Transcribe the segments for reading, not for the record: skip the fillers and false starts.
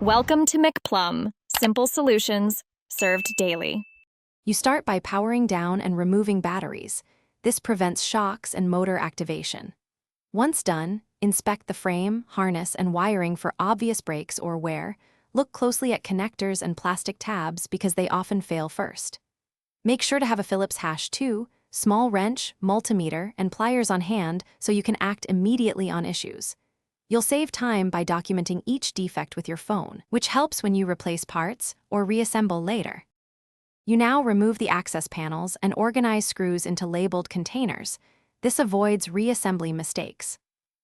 Welcome to McPlum, simple solutions served daily. You start by powering down and removing batteries. This prevents shocks and motor activation. Once done, inspect the frame, harness, and wiring for obvious breaks or wear. Look closely at connectors and plastic tabs because they often fail first. Make sure to have a Phillips #2, small wrench, multimeter, and pliers on hand so you can act immediately on issues. You'll save time by documenting each defect with your phone, which helps when you replace parts or reassemble later. You now remove the access panels and organize screws into labeled containers. This avoids reassembly mistakes.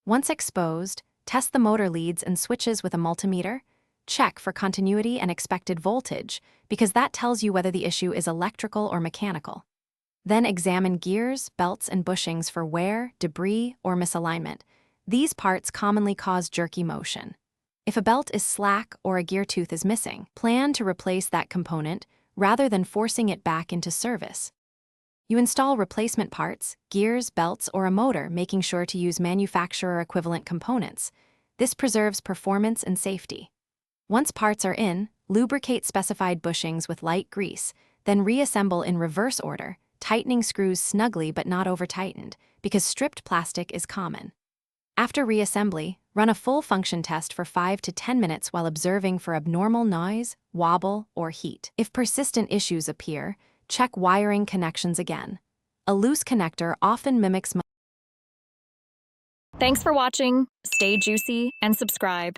Once exposed, test the motor leads and switches with a multimeter. Check for continuity and expected voltage, because that tells you whether the issue is electrical or mechanical. Then examine gears, belts, and bushings for wear, debris, or misalignment. These parts commonly cause jerky motion. If a belt is slack or a gear tooth is missing, plan to replace that component rather than forcing it back into service. You install replacement parts, gears, belts, or a motor, making sure to use manufacturer-equivalent components. This preserves performance and safety. Once parts are in, lubricate specified bushings with light grease, then reassemble in reverse order, tightening screws snugly but not over-tightened, because stripped plastic is common. After reassembly, run a full function test for 5 to 10 minutes while observing for abnormal noise, wobble, or heat. If persistent issues appear, check wiring connections again. A loose connector often mimics. Thanks for watching. Stay juicy and subscribe.